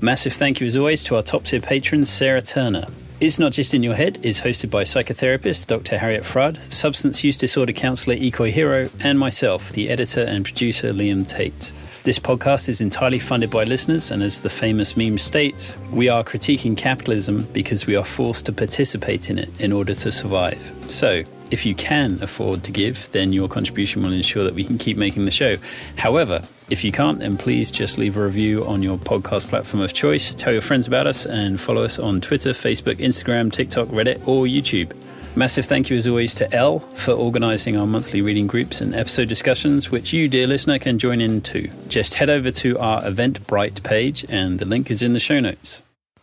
Massive thank you as always to our top tier patron, Sarah Turner. It's Not Just In Your Head is hosted by psychotherapist Dr. Harriet Fradd, substance use disorder counsellor Ikoi Hiro, and myself, the editor and producer Liam Tate. This podcast is entirely funded by listeners, and as the famous meme states, we are critiquing capitalism because we are forced to participate in it in order to survive. So, if you can afford to give, then your contribution will ensure that we can keep making the show. However, if you can't, then please just leave a review on your podcast platform of choice, tell your friends about us, and follow us on Twitter, Facebook, Instagram, TikTok, Reddit, or YouTube. Massive thank you as always to Elle for organising our monthly reading groups and episode discussions, which you, dear listener, can join in too. Just head over to our Eventbrite page, and the link is in the show notes.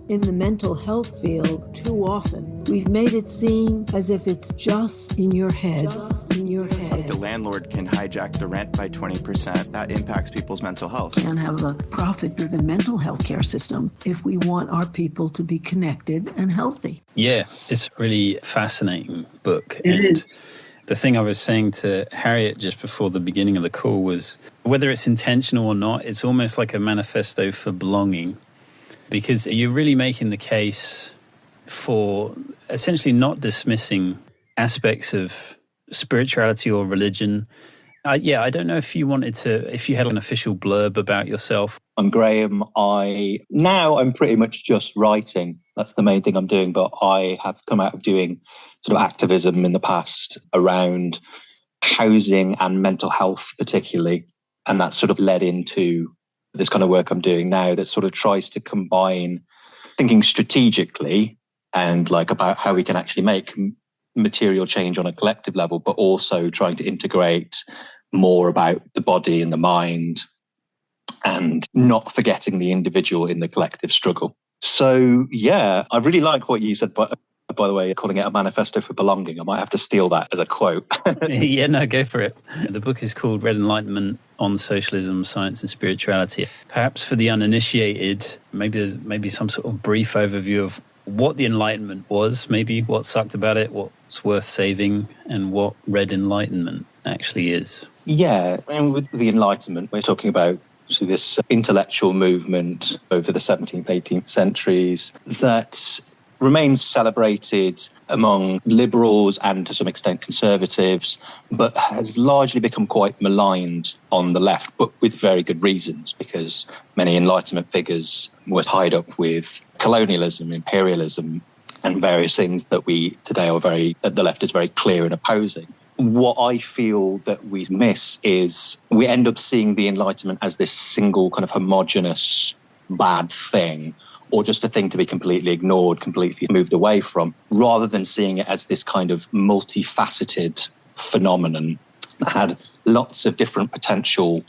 In the mental health field, too often, we've made it seem as if it's just in your head. The landlord can hijack the rent by 20%. That impacts people's mental health. We can't have a profit-driven mental health care system if we want our people to be connected and healthy. Yeah, it's a really fascinating book. It is. The thing I was saying to Harriet just before the beginning of the call was, whether it's intentional or not, it's almost like a manifesto for belonging. Because you're really making the case for essentially not dismissing aspects of spirituality or religion. I don't know if you had an official blurb about yourself. I'm Graham. I'm pretty much just writing. That's the main thing I'm doing. But I have come out of doing sort of activism in the past around housing and mental health particularly. And that sort of led into this kind of work I'm doing now that sort of tries to combine thinking strategically and like about how we can actually make material change on a collective level, but also trying to integrate more about the body and the mind and not forgetting the individual in the collective struggle. So, yeah, I really like what you said, by the way, calling it a manifesto for belonging. I might have to steal that as a quote. Yeah, no, go for it. The book is called Red Enlightenment on Socialism, Science and Spirituality. Perhaps for the uninitiated, maybe some sort of brief overview of what the Enlightenment was, maybe what sucked about it, what's worth saving, and what Red Enlightenment actually is. Yeah, and with the Enlightenment, we're talking about this intellectual movement over the 17th, 18th centuries that remains celebrated among liberals and to some extent conservatives, but has largely become quite maligned on the left, but with very good reasons, because many Enlightenment figures were tied up with colonialism, imperialism, and various things that that the left is very clear in opposing. What I feel that we miss is we end up seeing the Enlightenment as this single kind of homogenous bad thing, or just a thing to be completely ignored, completely moved away from, rather than seeing it as this kind of multifaceted phenomenon that had lots of different potential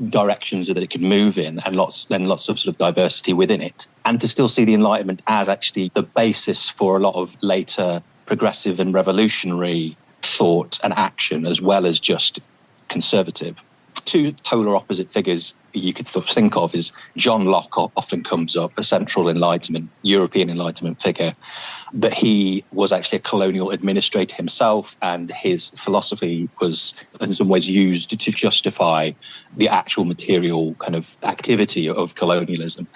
directions that it could move in and lots of sort of diversity within it. And to still see the Enlightenment as actually the basis for a lot of later progressive and revolutionary thought and action, as well as just conservative. Two polar opposite figures you could think of is John Locke often comes up, a central Enlightenment, European Enlightenment figure, but he was actually a colonial administrator himself, and his philosophy was in some ways used to justify the actual material kind of activity of colonialism.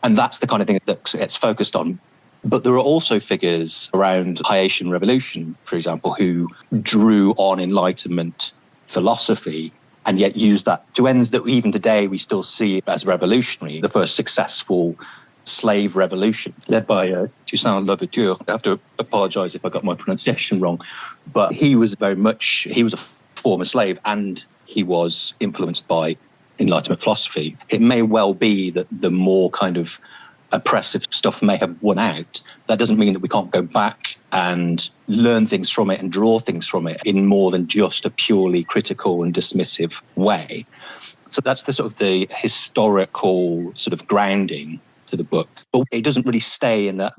And that's the kind of thing that gets focused on. But there are also figures around Haitian Revolution, for example, who drew on Enlightenment philosophy and yet used that to ends that even today we still see as revolutionary. The first successful slave revolution led by Toussaint Louverture. I have to apologise if I got my pronunciation wrong, but he was a former slave and he was influenced by Enlightenment philosophy. It may well be that the more kind of oppressive stuff may have won out. That doesn't mean that we can't go back and learn things from it and draw things from it in more than just a purely critical and dismissive way. So that's the sort of the historical sort of grounding to the book. But it doesn't really stay in that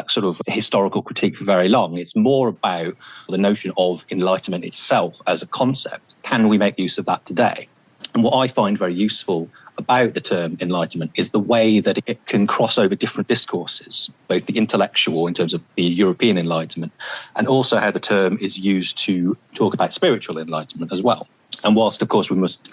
sort of historical critique for very long. It's more about the notion of Enlightenment itself as a concept. Can we make use of that today? And what I find very useful about the term Enlightenment is the way that it can cross over different discourses, both the intellectual in terms of the European Enlightenment, and also how the term is used to talk about spiritual enlightenment as well. And whilst, of course, we must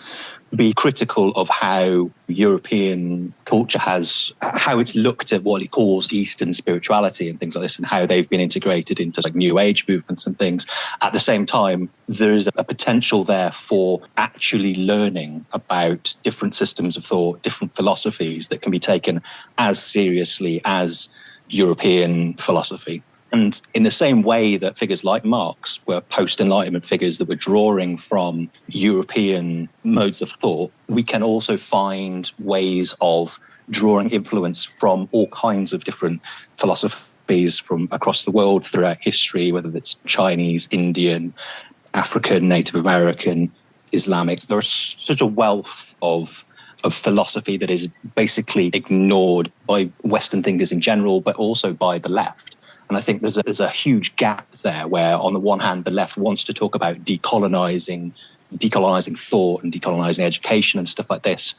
be critical of how European culture how it's looked at what it calls Eastern spirituality and things like this, and how they've been integrated into like New Age movements and things, at the same time, there is a potential there for actually learning about different systems of thought, different philosophies that can be taken as seriously as European philosophy. And in the same way that figures like Marx were post-Enlightenment figures that were drawing from European modes of thought, we can also find ways of drawing influence from all kinds of different philosophies from across the world throughout history, whether it's Chinese, Indian, African, Native American, Islamic. There's such a wealth of philosophy that is basically ignored by Western thinkers in general, but also by the left. And I think there's a huge gap there where, on the one hand, the left wants to talk about decolonizing thought and decolonizing education and stuff like this.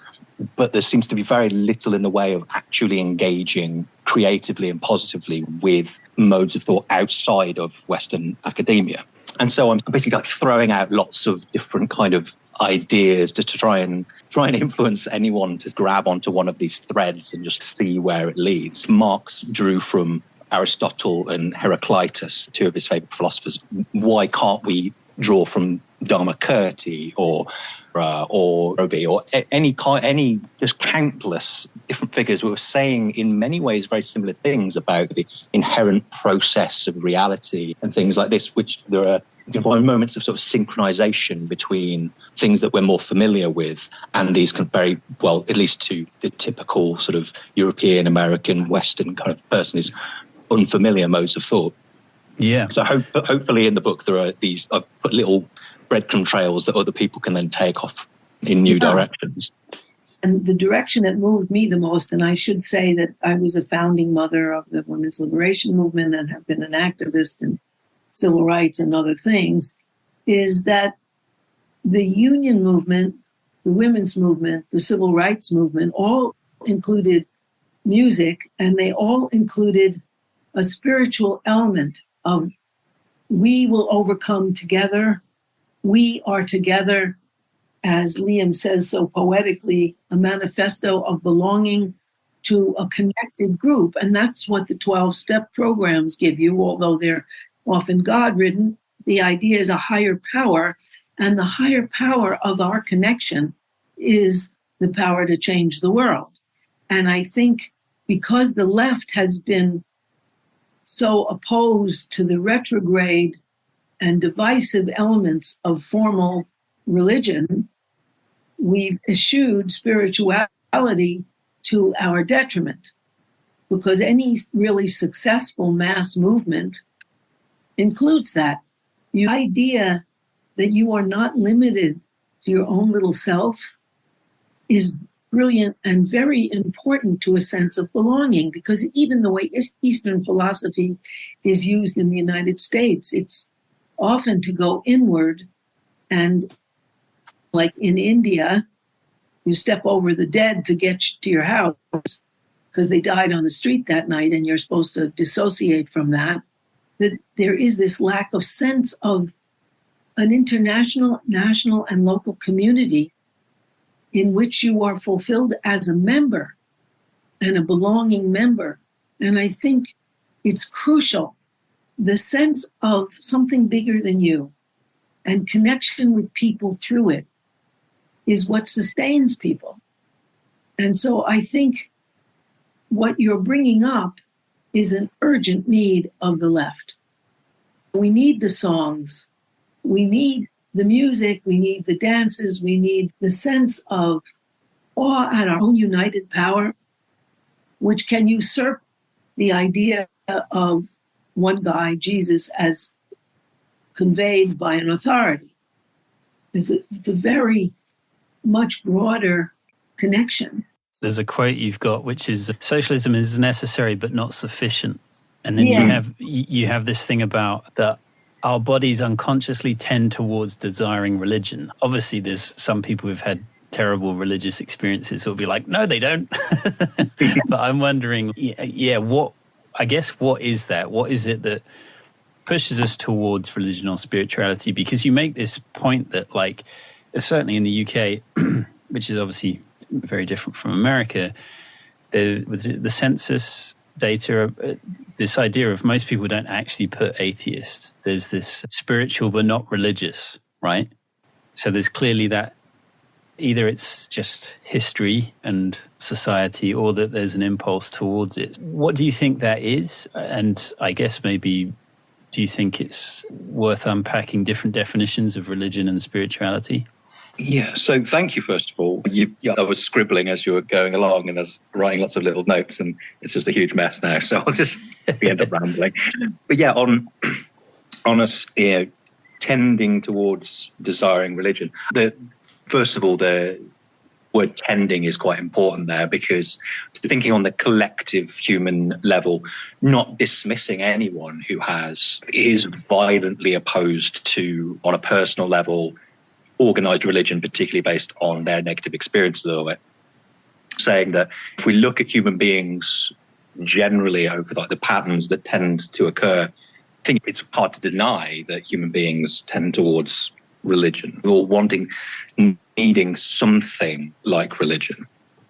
But there seems to be very little in the way of actually engaging creatively and positively with modes of thought outside of Western academia. And so I'm basically like throwing out lots of different kind of ideas to try and influence anyone to grab onto one of these threads and just see where it leads. Marx drew from Aristotle and Heraclitus, two of his favourite philosophers. Why can't we draw from Dharmakirti or Robi or any just countless different figures who were saying in many ways very similar things about the inherent process of reality and things like this, which there are moments of sort of synchronization between things that we're more familiar with and these kind of very, well, at least to the typical sort of European, American, Western kind of person is unfamiliar modes of thought. Yeah. So hopefully in the book there are these, I've put little breadcrumb trails that other people can then take off in new directions. And the direction that moved me the most, and I should say that I was a founding mother of the women's liberation movement and have been an activist in civil rights and other things, is that the union movement, the women's movement, the civil rights movement, all included music, and they all included a spiritual element of we will overcome together, we are together, as Liam says so poetically, a manifesto of belonging to a connected group. And that's what the 12-step programs give you, although they're often God-ridden. The idea is a higher power, and the higher power of our connection is the power to change the world. And I think because the left has been so opposed to the retrograde and divisive elements of formal religion, we've eschewed spirituality to our detriment, because any really successful mass movement includes that. The idea that you are not limited to your own little self is brilliant and very important to a sense of belonging, because even the way Eastern philosophy is used in the United States, it's often to go inward. And like in India, you step over the dead to get to your house because they died on the street that night, and you're supposed to dissociate from that. That there is this lack of sense of an international, national, and local community in which you are fulfilled as a member and a belonging member. And I think it's crucial. The sense of something bigger than you and connection with people through it is what sustains people. And so I think what you're bringing up is an urgent need of the left. We need the songs. We need the music. We need the dances. We need the sense of awe at our own united power, which can usurp the idea of one guy, Jesus, as conveyed by an authority. It's a very much broader connection. There's a quote you've got, which is, socialism is necessary but not sufficient. And then you have this thing about that our bodies unconsciously tend towards desiring religion. Obviously, there's some people who've had terrible religious experiences who'll be like, no, they don't. But I'm wondering, what is that? What is it that pushes us towards religion or spirituality? Because you make this point that, like, certainly in the UK, which is obviously very different from America, the census data, this idea of most people don't actually put atheist. There's this spiritual but not religious, right? So there's clearly that either it's just history and society or that there's an impulse towards it. What do you think that is? And I guess maybe, do you think it's worth unpacking different definitions of religion and spirituality? Yeah, so thank you, first of all. I was scribbling as you were going along and I was writing lots of little notes, and it's just a huge mess now, so I'll just end up rambling. But yeah, on us tending towards desiring religion, first of all, the word tending is quite important there, because thinking on the collective human level, not dismissing anyone who is violently opposed to, on a personal level, organised religion, particularly based on their negative experiences of it. Saying that if we look at human beings generally over the patterns that tend to occur, I think it's hard to deny that human beings tend towards religion, or needing something like religion.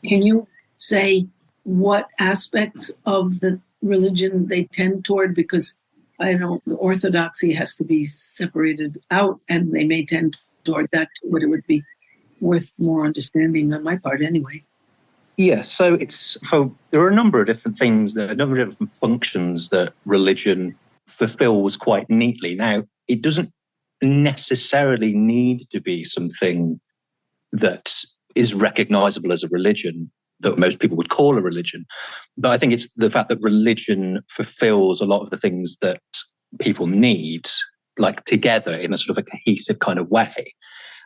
Can you say what aspects of the religion they tend toward? Because I know the orthodoxy has to be separated out, and they may tend toward that, but it would be worth more understanding on my part anyway. Yeah, so there are a number of different things, a number of different functions that religion fulfills quite neatly. Now, it doesn't necessarily need to be something that is recognizable as a religion, that most people would call a religion. But I think it's the fact that religion fulfills a lot of the things that people need, like together in a sort of a cohesive kind of way,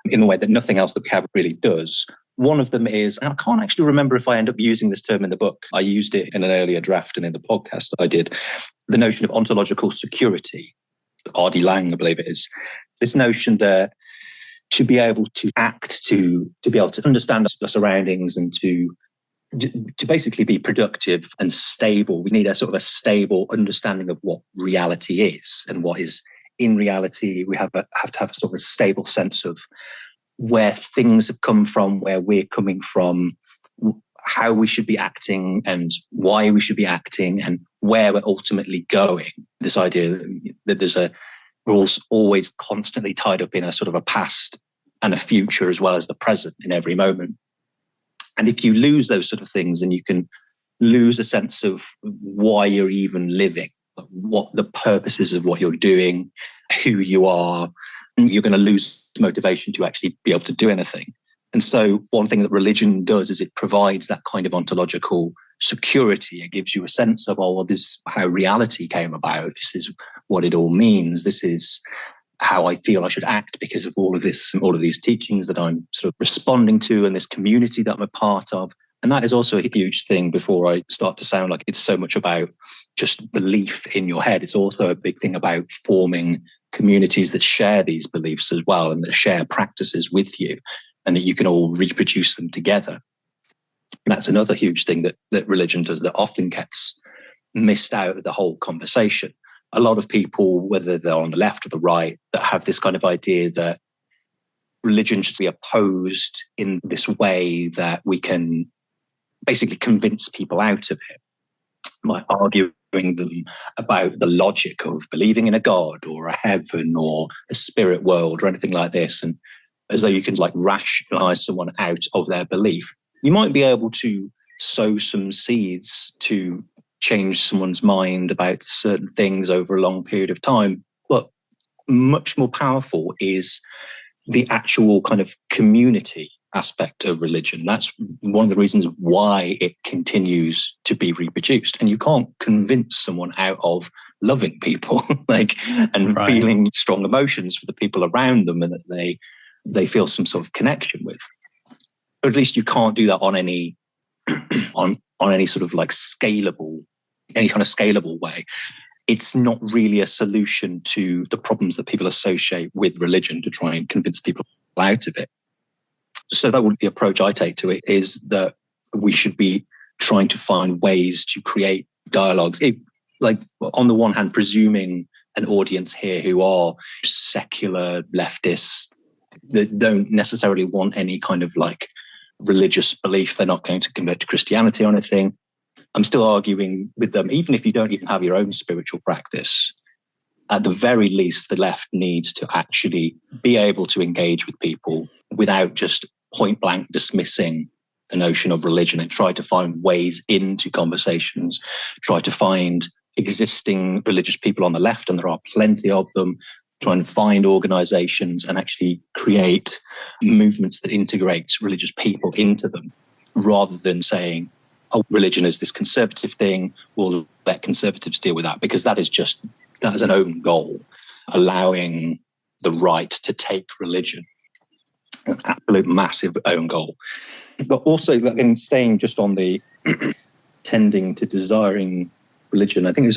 in a way that nothing else that we have really does. One of them is, and I can't actually remember if I end up using this term in the book. I used it in an earlier draft and in the podcast I did, the notion of ontological security. R.D. Lang, I believe it is. This notion that to be able to act, to be able to understand our surroundings and to basically be productive and stable, we need a sort of a stable understanding of what reality is and what is in reality. We have to have a sort of a stable sense of where things have come from, where we're coming from, how we should be acting and why we should be acting and where we're ultimately going. This idea that we're always constantly tied up in a sort of a past and a future as well as the present in every moment. And if you lose those sort of things, then you can lose a sense of why you're even living, what the purpose is of what you're doing, who you are. You're going to lose motivation to actually be able to do anything. And so one thing that religion does is it provides that kind of ontological security. It gives you a sense of, this is how reality came about. This is what it all means. This is how I feel I should act because of all of these teachings that I'm sort of responding to and this community that I'm a part of. And that is also a huge thing before I start to sound like it's so much about just belief in your head. It's also a big thing about forming communities that share these beliefs as well and that share practices with you and that you can all reproduce them together. And that's another huge thing that religion does that often gets missed out of the whole conversation. A lot of people, whether they're on the left or the right, that have this kind of idea that religion should be opposed in this way that we can basically convince people out of it by arguing them about the logic of believing in a God or a heaven or a spirit world or anything like this, and as though you can rationalize someone out of their belief. You might be able to sow some seeds to change someone's mind about certain things over a long period of time, but much more powerful is the actual kind of community aspect of religion. That's one of the reasons why it continues to be reproduced. And you can't convince someone out of loving people and right. Feeling strong emotions for the people around them and that they feel some sort of connection with. Or at least you can't do that on any on any sort of scalable, any kind of scalable way. It's not really a solution to the problems that people associate with religion to try and convince people out of it. So that would be the approach I take to it, is that we should be trying to find ways to create dialogues. On the one hand, presuming an audience here who are secular leftists, that don't necessarily want any kind of like religious belief. They're not going to convert to Christianity or anything. I'm still arguing with them, even if you don't even have your own spiritual practice. At the very least, the left needs to actually be able to engage with people without just point blank dismissing the notion of religion, and try to find ways into conversations, try to find existing religious people on the left, and there are plenty of them, try and find organizations and actually create movements that integrate religious people into them, rather than saying, oh, religion is this conservative thing, we'll let conservatives deal with that, because that is an own goal, allowing the right to take religion, an absolute massive own goal. But also, in staying just on the tending to desiring religion, I think it's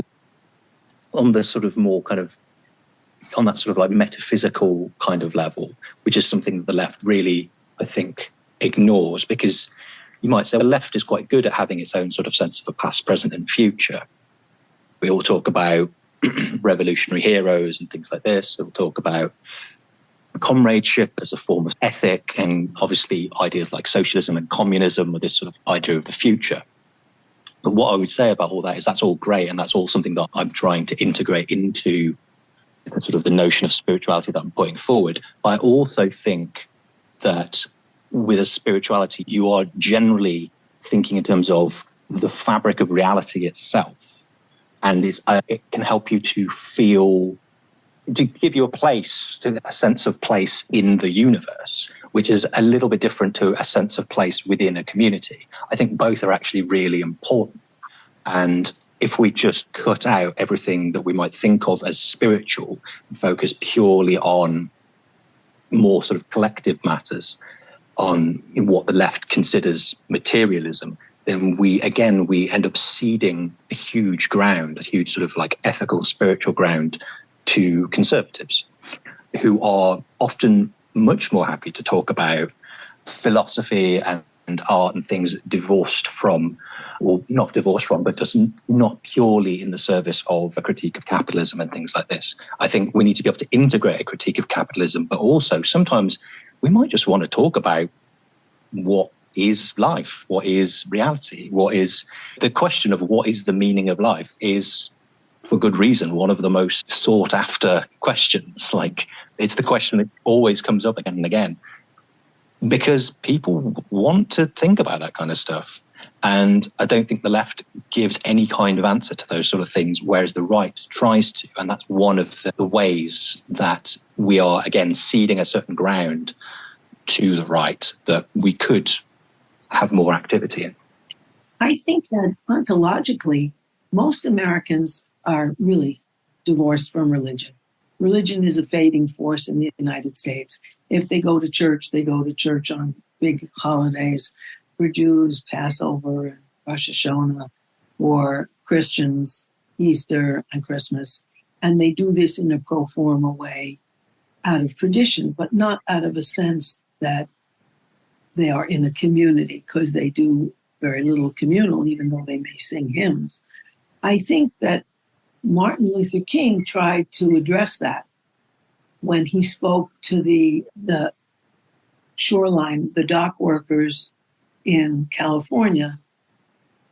on the sort of more kind of, on that sort of like metaphysical kind of level, which is something that the left really, I think, ignores, because you might say the left is quite good at having its own sort of sense of a past, present and future. We all talk about revolutionary heroes and things like this. We'll talk about comradeship as a form of ethic, and obviously ideas like socialism and communism or this sort of idea of the future. But what I would say about all that is that's all great, and that's all something that I'm trying to integrate into sort of the notion of spirituality that I'm putting forward. I also think that with a spirituality, you are generally thinking in terms of the fabric of reality itself, and it can help you to feel, to give you a sense of place in the universe, which is a little bit different to a sense of place within a community. I think both are actually really important. And if we just cut out everything that we might think of as spiritual and focus purely on more sort of collective matters, on what the left considers materialism, then we end up ceding a huge sort of like ethical, spiritual ground to conservatives, who are often much more happy to talk about philosophy and art and things divorced from, or not divorced from, but just not purely in the service of a critique of capitalism and things like this. I think we need to be able to integrate a critique of capitalism, but also sometimes we might just want to talk about what is life, what is reality, what is the question of what is the meaning of life is, for good reason, one of the most sought after questions. Like, it's the question that always comes up again and again, because people want to think about that kind of stuff. And I don't think the left gives any kind of answer to those sort of things, whereas the right tries to. And that's one of the ways that we are, again, ceding a certain ground to the right that we could have more activity in. I think that ontologically, most Americans are really divorced from religion. Religion is a fading force in the United States. If they go to church, they go to church on big holidays. For Jews, Passover and Rosh Hashanah, or Christians, Easter and Christmas. And they do this in a pro forma way out of tradition, but not out of a sense that they are in a community, because they do very little communal, even though they may sing hymns. I think that Martin Luther King tried to address that when he spoke to the shoreline, the dock workers in California,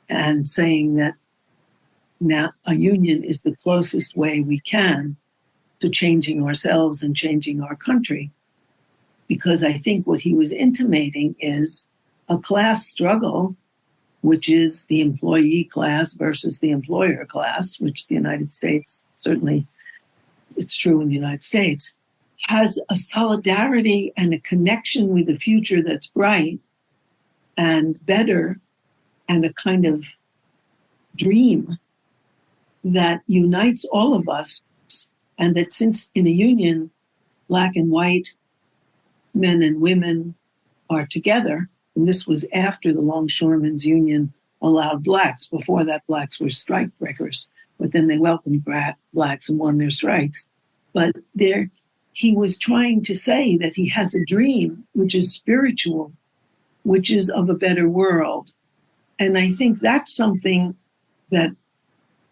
and saying that now a union is the closest way we can to changing ourselves and changing our country. Because I think what he was intimating is a class struggle, which is the employee class versus the employer class, which the United States, certainly it's true in the United States, has a solidarity and a connection with the future that's bright and better, and a kind of dream that unites all of us. And that since in a union, black and white, men and women are together, and this was after the Longshoremen's Union allowed blacks. Before that, blacks were strike breakers, but then they welcomed blacks and won their strikes. But he was trying to say that he has a dream, which is spiritual, which is of a better world. And I think that's something that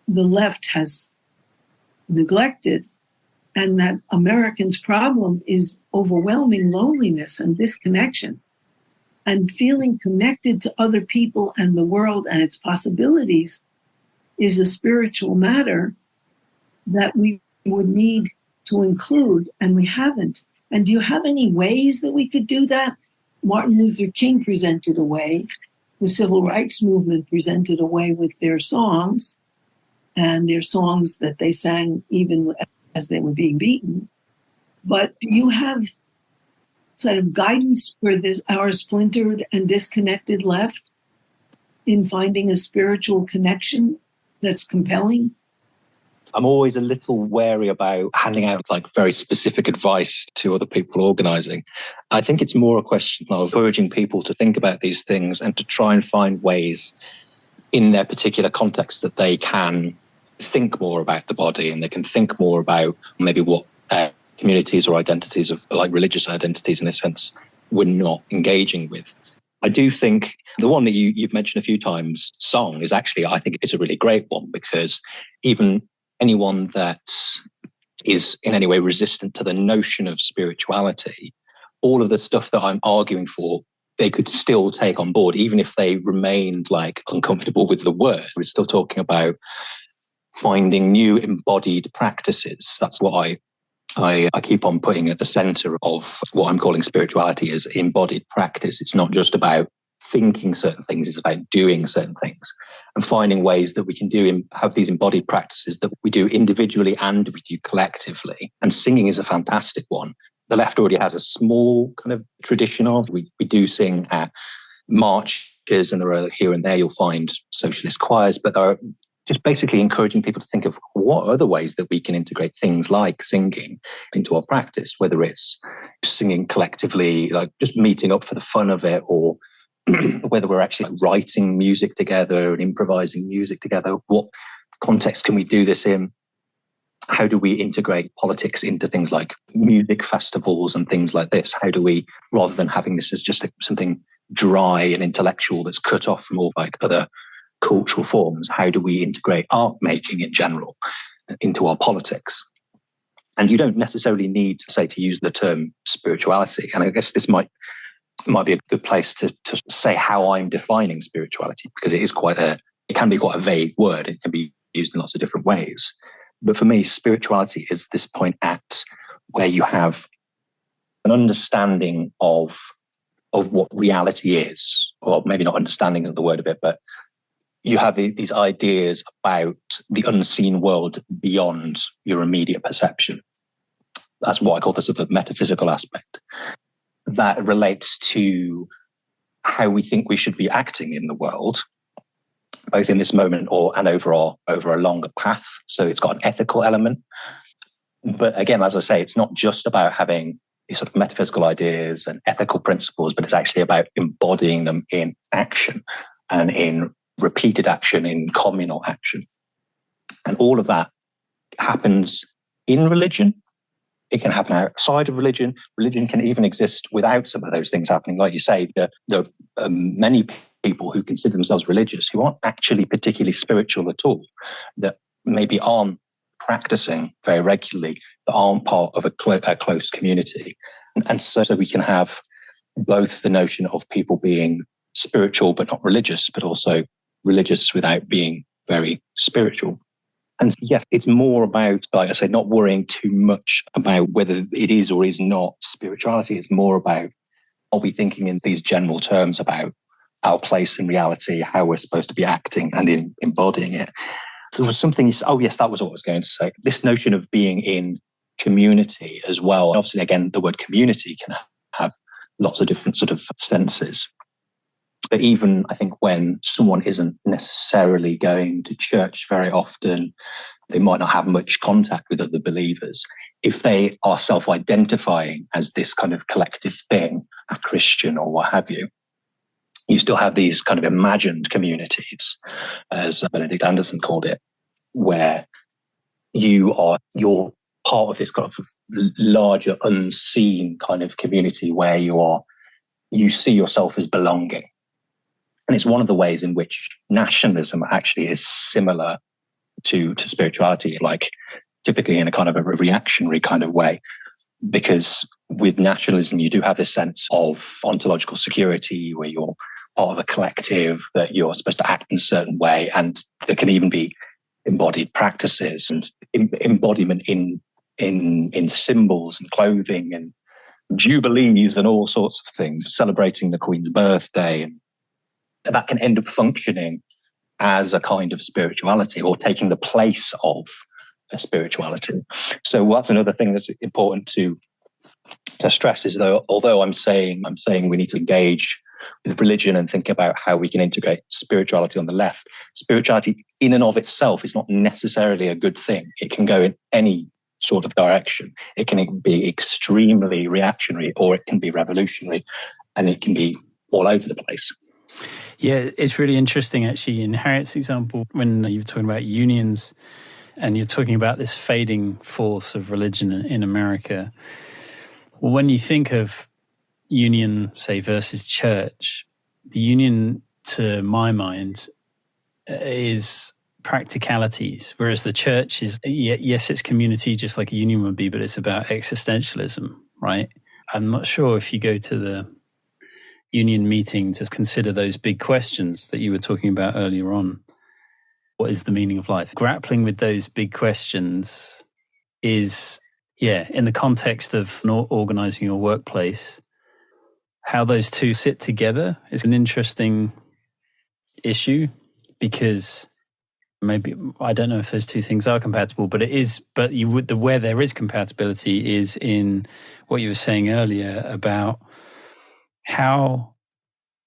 the left has neglected, and that Americans' problem is overwhelming loneliness and disconnection, and feeling connected to other people and the world and its possibilities is a spiritual matter that we would need to include, and we haven't. And do you have any ways that we could do that? Martin Luther King presented a way. The Civil Rights Movement presented a way with their songs, and their songs that they sang even as they were being beaten. But do you have sort of guidance for this, our splintered and disconnected left, in finding a spiritual connection that's compelling? I'm always a little wary about handing out like very specific advice to other people organising. I think it's more a question of encouraging people to think about these things and to try and find ways in their particular context that they can think more about the body, and they can think more about maybe what communities or identities of like religious identities in this sense we're not engaging with. I do think the one that you've mentioned a few times, song, is actually, I think it's a really great one, because even anyone that is in any way resistant to the notion of spirituality, all of the stuff that I'm arguing for, they could still take on board, even if they remained like uncomfortable with the word. We're still talking about finding new embodied practices. That's what I keep on putting at the center of what I'm calling spirituality is embodied practice. It's not just about thinking certain things, it's about doing certain things and finding ways that we can have these embodied practices that we do individually and we do collectively. And singing is a fantastic one. The left already has a small kind of tradition of, we do sing at marches, and there are here and there you'll find socialist choirs, but there are just basically encouraging people to think of what other ways that we can integrate things like singing into our practice, whether it's singing collectively, like just meeting up for the fun of it, or whether we're actually like writing music together and improvising music together. What context can we do this in? How do we integrate politics into things like music festivals and things like this? How do we, rather than having this as just something dry and intellectual that's cut off from all like other cultural forms, how do we integrate art making in general into our politics? And you don't necessarily need to say to use the term spirituality. And I guess this might be a good place to say how I'm defining spirituality, because it can be quite a vague word. It can be used in lots of different ways. But for me, spirituality is this point at where you have an understanding of what reality is, or maybe not understanding of the word of it, but you have these ideas about the unseen world beyond your immediate perception. That's what I call the sort of metaphysical aspect. That relates to how we think we should be acting in the world, both in this moment and over a longer path. So it's got an ethical element. But again, as I say, it's not just about having these sort of metaphysical ideas and ethical principles, but it's actually about embodying them in action and in repeated action, in communal action. And all of that happens in religion. It can happen outside of religion. Religion can even exist without some of those things happening. Like you say, there are many people who consider themselves religious who aren't actually particularly spiritual at all, that maybe aren't practicing very regularly, that aren't part of a close community. And so we can have both the notion of people being spiritual but not religious, but also religious without being very spiritual. And yes, it's more about, like I say, not worrying too much about whether it is or is not spirituality. It's more about, are we thinking in these general terms about our place in reality, how we're supposed to be acting and in embodying it. So there was something, oh yes, that was what I was going to say. This notion of being in community as well. And obviously, again, the word community can have lots of different sort of senses. But even, I think, when someone isn't necessarily going to church very often, they might not have much contact with other believers. If they are self-identifying as this kind of collective thing, a Christian or what have you, you still have these kind of imagined communities, as Benedict Anderson called it, where you're part of this kind of larger, unseen kind of community where you see yourself as belonging. And it's one of the ways in which nationalism actually is similar to spirituality, like typically in a kind of a reactionary kind of way. because with nationalism, you do have this sense of ontological security where you're part of a collective, that you're supposed to act in a certain way. And there can even be embodied practices and embodiment in symbols and clothing and jubilees and all sorts of things, celebrating the Queen's birthday. And that can end up functioning as a kind of spirituality or taking the place of a spirituality. So that's another thing that's important to stress is, though, although I'm saying we need to engage with religion and think about how we can integrate spirituality on the left. Spirituality in and of itself is not necessarily a good thing. It can go in any sort of direction. It can be extremely reactionary or it can be revolutionary, and it can be all over the place. Yeah, it's really interesting actually in Harriet's example when you're talking about unions and you're talking about this fading force of religion in America. Well, when you think of union, say, versus church, the union, to my mind, is practicalities, whereas the church is, yes, it's community just like a union would be, but it's about existentialism, right? I'm not sure if you go to the union meeting to consider those big questions that you were talking about earlier on. What is the meaning of life? Grappling with those big questions is, in the context of not organizing your workplace, how those two sit together is an interesting issue, because maybe, I don't know if those two things are compatible, but it is, but where there is compatibility is in what you were saying earlier about how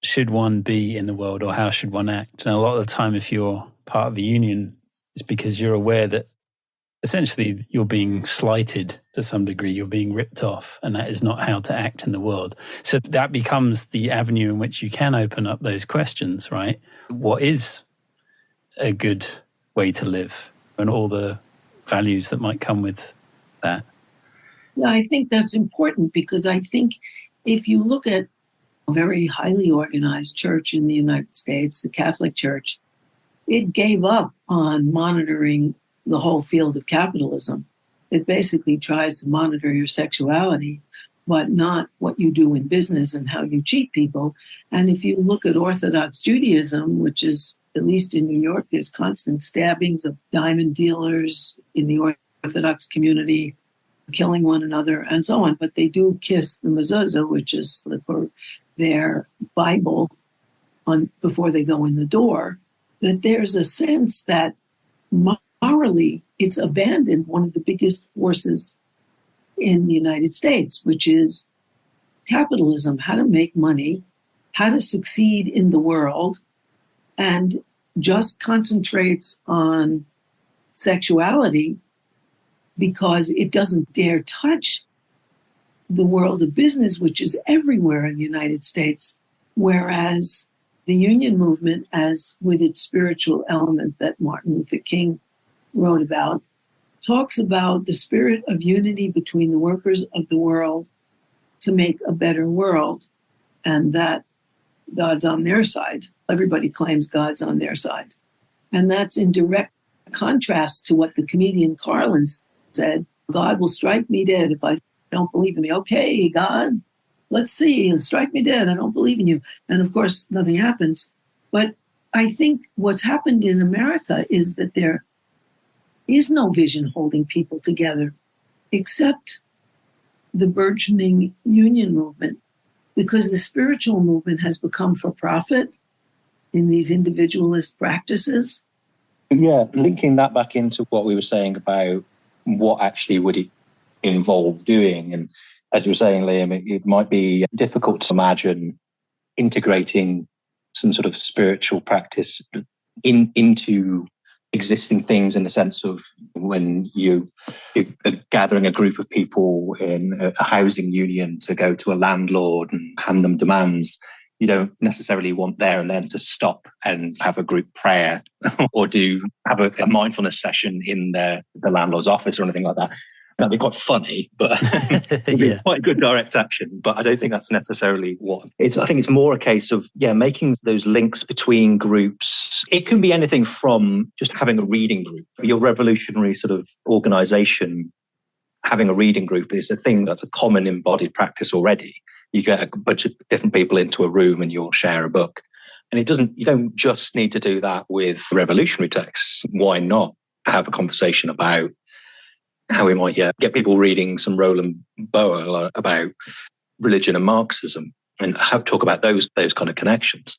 should one be in the world or how should one act. And a lot of the time, if you're part of a union, it's because you're aware that essentially you're being slighted to some degree, you're being ripped off, and that is not how to act in the world. So that becomes the avenue in which you can open up those questions, right? What is a good way to live and all the values that might come with that? Yeah, I think that's important, because I think if you look at a very highly organized church in the United States, the Catholic Church, it gave up on monitoring the whole field of capitalism. It basically tries to monitor your sexuality, but not what you do in business and how you cheat people. And if you look at Orthodox Judaism, which is, at least in New York, there's constant stabbings of diamond dealers in the Orthodox community, killing one another and so on. But they do kiss the mezuzah, which is their Bible, before they go in the door, that there's a sense that morally it's abandoned one of the biggest forces in the United States, which is capitalism, how to make money, how to succeed in the world, and just concentrates on sexuality because it doesn't dare touch the world of business, which is everywhere in the United States, whereas the union movement, as with its spiritual element that Martin Luther King wrote about, talks about the spirit of unity between the workers of the world to make a better world, and that God's on their side. Everybody claims God's on their side. And that's in direct contrast to what the comedian Carlin said: God will strike me dead if I don't believe in me. Okay, God, let's see, strike me dead. I don't believe in you. And of course, nothing happens. But I think what's happened in America is that there is no vision holding people together except the burgeoning union movement, because the spiritual movement has become for profit in these individualist practices. Yeah, linking that back into what we were saying about what actually would it involve doing. And as you were saying, Liam, it might be difficult to imagine integrating some sort of spiritual practice into existing things, in the sense of when you're gathering a group of people in a housing union to go to a landlord and hand them demands. You don't necessarily want there and then to stop and have a group prayer or have a mindfulness session in the landlord's office or anything like that. That'd be quite funny, but it'd be quite good direct action. But I don't think that's necessarily what it's. I think it's more a case of, making those links between groups. It can be anything from just having a reading group. Your revolutionary sort of organization having a reading group is a thing that's a common embodied practice already. You get a bunch of different people into a room and you'll share a book. And you don't just need to do that with revolutionary texts. Why not have a conversation about how we might get people reading some Roland Barthes about religion and Marxism and talk about those kind of connections.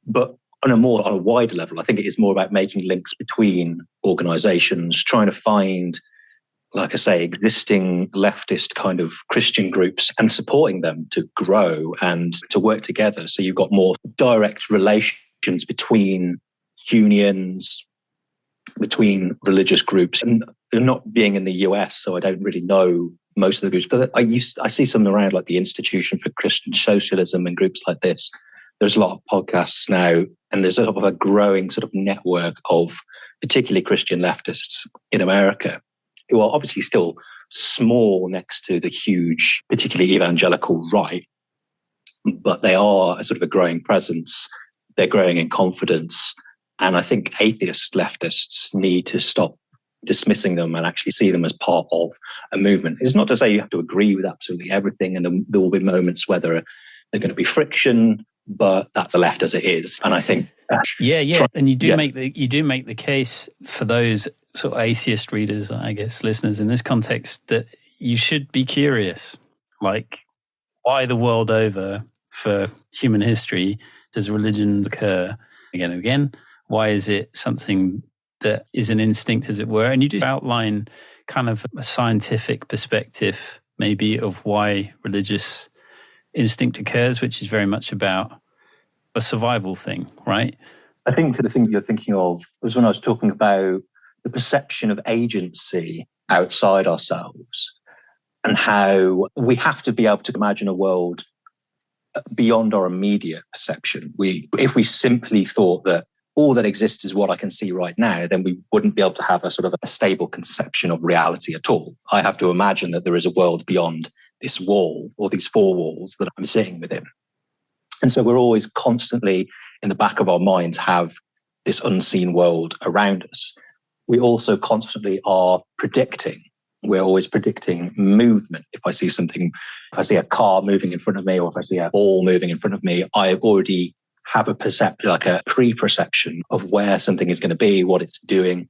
But on a wider level, I think it is more about making links between organizations, trying to find, like I say, existing leftist kind of Christian groups and supporting them to grow and to work together. So you've got more direct relations between unions, between religious groups. And not being in the US, so I don't really know most of the groups, but I see some around, like the Institution for Christian Socialism and groups like this. There's a lot of podcasts now, and there's sort of a growing sort of network of particularly Christian leftists in America, who are obviously still small next to the huge, particularly evangelical right, but they are a sort of a growing presence. They're growing in confidence. And I think atheist leftists need to stop dismissing them and actually see them as part of a movement. It's not to say you have to agree with absolutely everything, and there will be moments where there are going to be friction, but that's the left as it is. And I think and you do make the case for those sort of atheist readers, I guess, listeners in this context, that you should be curious, like, why the world over for human history does religion occur again and again? Why is it something that is an instinct, as it were? And you do outline kind of a scientific perspective, maybe, of why religious instinct occurs, which is very much about a survival thing, right? I think the thing you're thinking of was when I was talking about the perception of agency outside ourselves and how we have to be able to imagine a world beyond our immediate perception. If we simply thought that all that exists is what I can see right now, then we wouldn't be able to have a sort of a stable conception of reality at all. I have to imagine that there is a world beyond this wall or these four walls that I'm sitting within. And so we're always constantly in the back of our minds have this unseen world around us. We also constantly are predicting. We're always predicting movement. If I see a car moving in front of me, or if I see a ball moving in front of me, I already have a pre-perception of where something is going to be, what it's doing.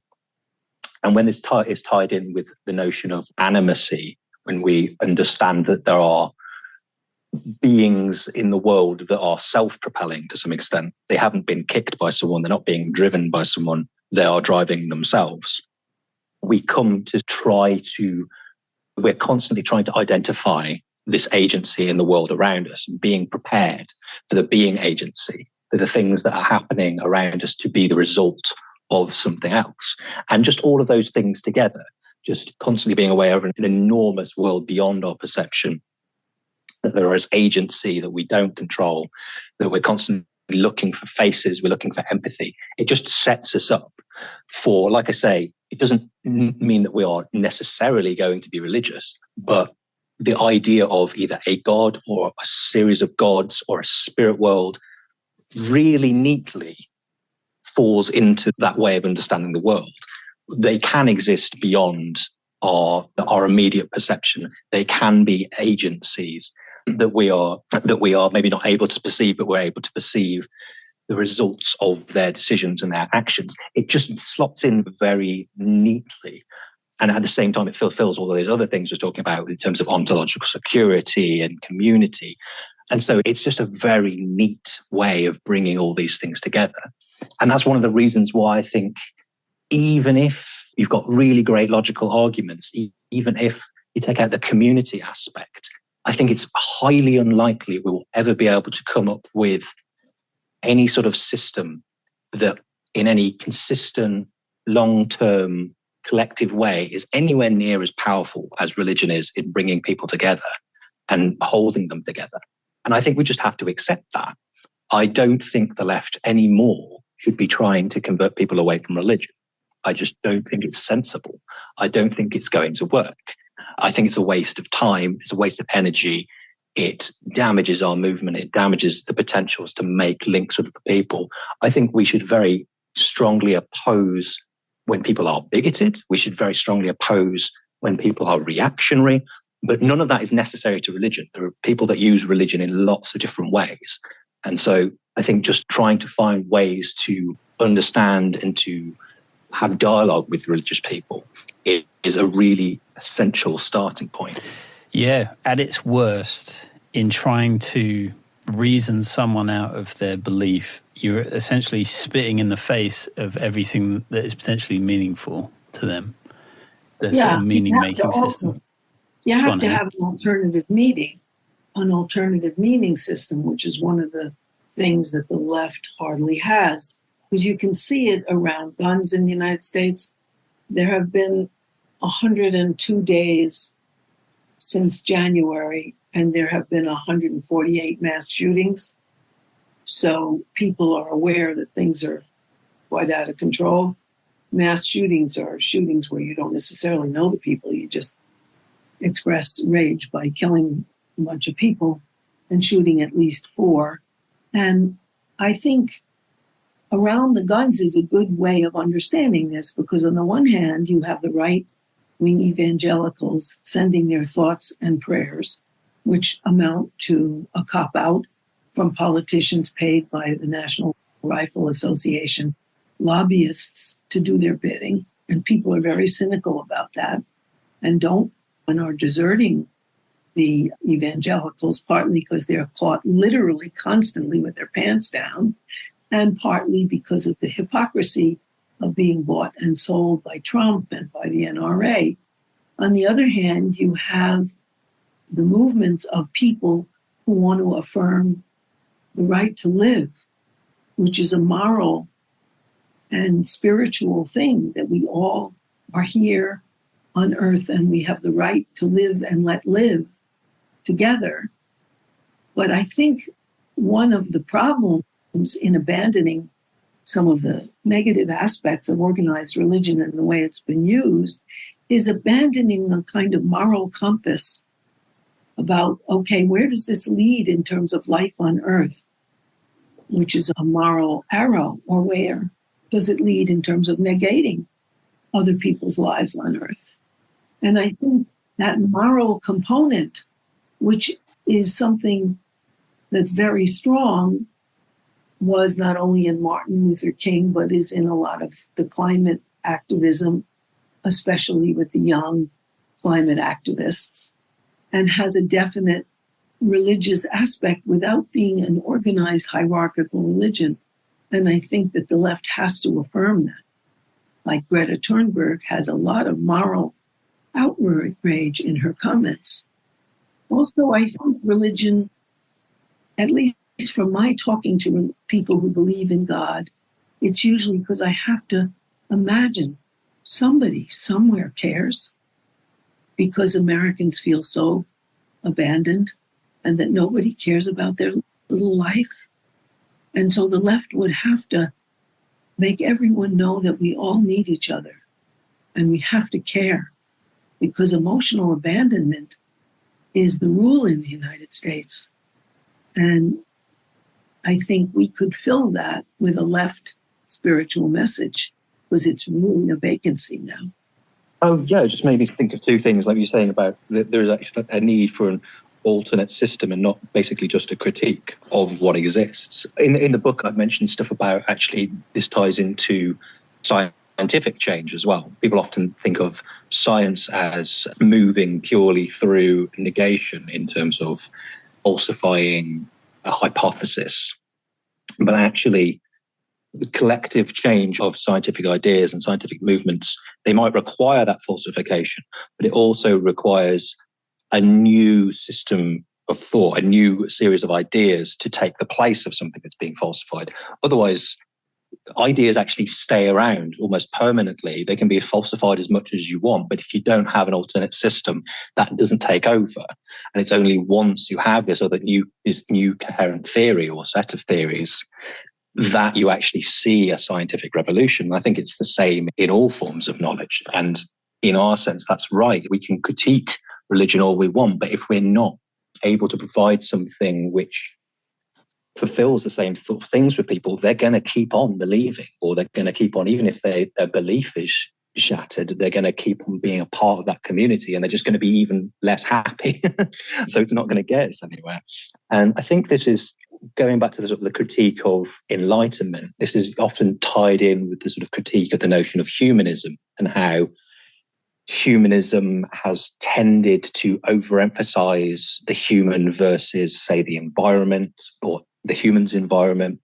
And when this is tied in with the notion of animacy, when we understand that there are beings in the world that are self-propelling to some extent, they haven't been kicked by someone, they're not being driven by someone, they are driving themselves. We're constantly trying to identify this agency in the world around us, and being prepared for the being agency, for the things that are happening around us to be the result of something else. And just all of those things together, just constantly being aware of an enormous world beyond our perception, that there is agency that we don't control, that we're constantly looking for faces, we're looking for empathy. It just sets us up for, like I say, it doesn't mean that we are necessarily going to be religious, but the idea of either a god or a series of gods or a spirit world really neatly falls into that way of understanding the world. They can exist beyond our immediate perception. They can be agencies that we are maybe not able to perceive, but we're able to perceive the results of their decisions and their actions. It just slots in very neatly. And at the same time, it fulfills all of those other things we're talking about in terms of ontological security and community. And so it's just a very neat way of bringing all these things together. And that's one of the reasons why I think even if you've got really great logical arguments, even if you take out the community aspect, I think it's highly unlikely we will ever be able to come up with any sort of system that in any consistent, long-term, collective way is anywhere near as powerful as religion is in bringing people together and holding them together. And I think we just have to accept that. I don't think the left anymore should be trying to convert people away from religion. I just don't think it's sensible. I don't think it's going to work. I think it's a waste of time. It's a waste of energy. It damages our movement. It damages the potentials to make links with the people. I think we should very strongly oppose when people are bigoted. We should very strongly oppose when people are reactionary. But none of that is necessary to religion. There are people that use religion in lots of different ways. And so I think just trying to find ways to understand and to have dialogue with religious people is a really essential starting point. Yeah, at its worst, in trying to reason someone out of their belief, you're essentially spitting in the face of everything that is potentially meaningful to them. The sort of meaning-making system. You have to have an alternative meaning system, which is one of the things that the left hardly has. Because you can see it around guns in the United States. There have been 102 days since January, and there have been 148 mass shootings. So people are aware that things are quite out of control. Mass shootings are shootings where you don't necessarily know the people. You just express rage by killing a bunch of people and shooting at least 4. And I think around the guns is a good way of understanding this, because on the one hand, you have the right-wing evangelicals sending their thoughts and prayers, which amount to a cop-out from politicians paid by the National Rifle Association, lobbyists to do their bidding. And people are very cynical about that and are deserting the evangelicals, partly because they're caught literally constantly with their pants down, and partly because of the hypocrisy of being bought and sold by Trump and by the NRA. On the other hand, you have the movements of people who want to affirm the right to live, which is a moral and spiritual thing, that we all are here on earth and we have the right to live and let live together. But I think one of the problems in abandoning some of the negative aspects of organized religion and the way it's been used is abandoning a kind of moral compass about, okay, where does this lead in terms of life on earth, which is a moral arrow, or where does it lead in terms of negating other people's lives on earth? And I think that moral component, which is something that's very strong, was not only in Martin Luther King, but is in a lot of the climate activism, especially with the young climate activists, and has a definite religious aspect without being an organized hierarchical religion. And I think that the left has to affirm that. Like Greta Thunberg has a lot of moral outrage in her comments. Also, I think religion, at least from my talking to people who believe in God, it's usually because I have to imagine somebody somewhere cares, because Americans feel so abandoned and that nobody cares about their little life. And so the left would have to make everyone know that we all need each other and we have to care, because emotional abandonment is the rule in the United States. And I think we could fill that with a left spiritual message, because it's really a vacancy now. Oh, yeah, it just made me think of two things, like you're saying about that there's actually a need for an alternate system and not basically just a critique of what exists. In the book, I've mentioned stuff about actually this ties into scientific change as well. People often think of science as moving purely through negation in terms of falsifying a hypothesis. But actually, the collective change of scientific ideas and scientific movements, they might require that falsification, but it also requires a new system of thought, a new series of ideas to take the place of something that's being falsified. Otherwise, ideas actually stay around almost permanently. They can be falsified as much as you want, but if you don't have an alternate system, that doesn't take over. And it's only once you have this new coherent theory or set of theories that you actually see a scientific revolution. I think it's the same in all forms of knowledge. And in our sense, that's right. We can critique religion all we want, but if we're not able to provide something which fulfills the same things for people, they're going to keep on believing, or they're going to keep on, even if their belief is shattered, they're going to keep on being a part of that community, and they're just going to be even less happy. So it's not going to get us anywhere. And I think this is going back to the sort of the critique of Enlightenment. This is often tied in with the sort of critique of the notion of humanism, and how humanism has tended to overemphasize the human versus, say, the environment or the human's environment.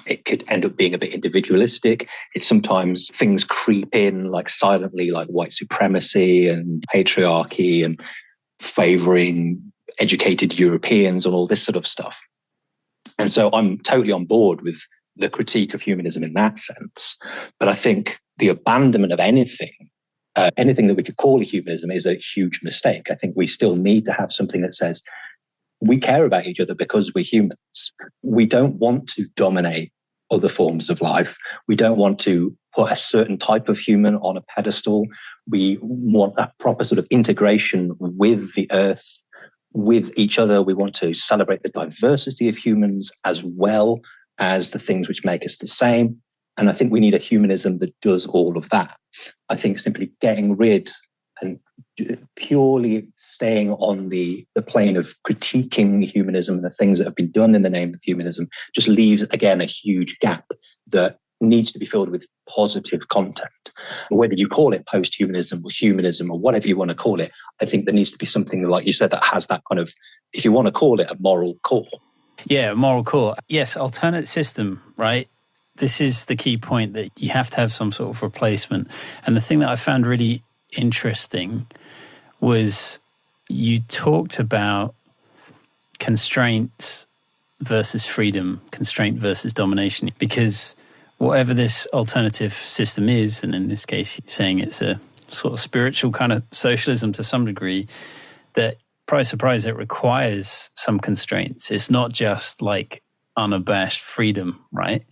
It could end up being a bit individualistic. It's sometimes things creep in like silently, like white supremacy and patriarchy and favoring educated Europeans and all this sort of stuff. And so I'm totally on board with the critique of humanism in that sense. But I think the abandonment of anything that we could call a humanism is a huge mistake. I think we still need to have something that says we care about each other because we're humans. We don't want to dominate other forms of life. We don't want to put a certain type of human on a pedestal. We want that proper sort of integration with the earth, with each other. We want to celebrate the diversity of humans as well as the things which make us the same. And I think we need a humanism that does all of that. I think simply getting rid and purely staying on the plane of critiquing humanism and the things that have been done in the name of humanism just leaves, again, a huge gap that needs to be filled with positive content. Whether you call it post-humanism or humanism or whatever you want to call it, I think there needs to be something, like you said, that has that kind of, if you want to call it, a moral core. Yeah, moral core. Yes, alternate system, right? This is the key point, that you have to have some sort of replacement. And the thing that I found really interesting was you talked about constraints versus freedom, constraint versus domination, because whatever this alternative system is, and in this case you're saying it's a sort of spiritual kind of socialism to some degree, that, surprise, it requires some constraints. It's not just like unabashed freedom, right?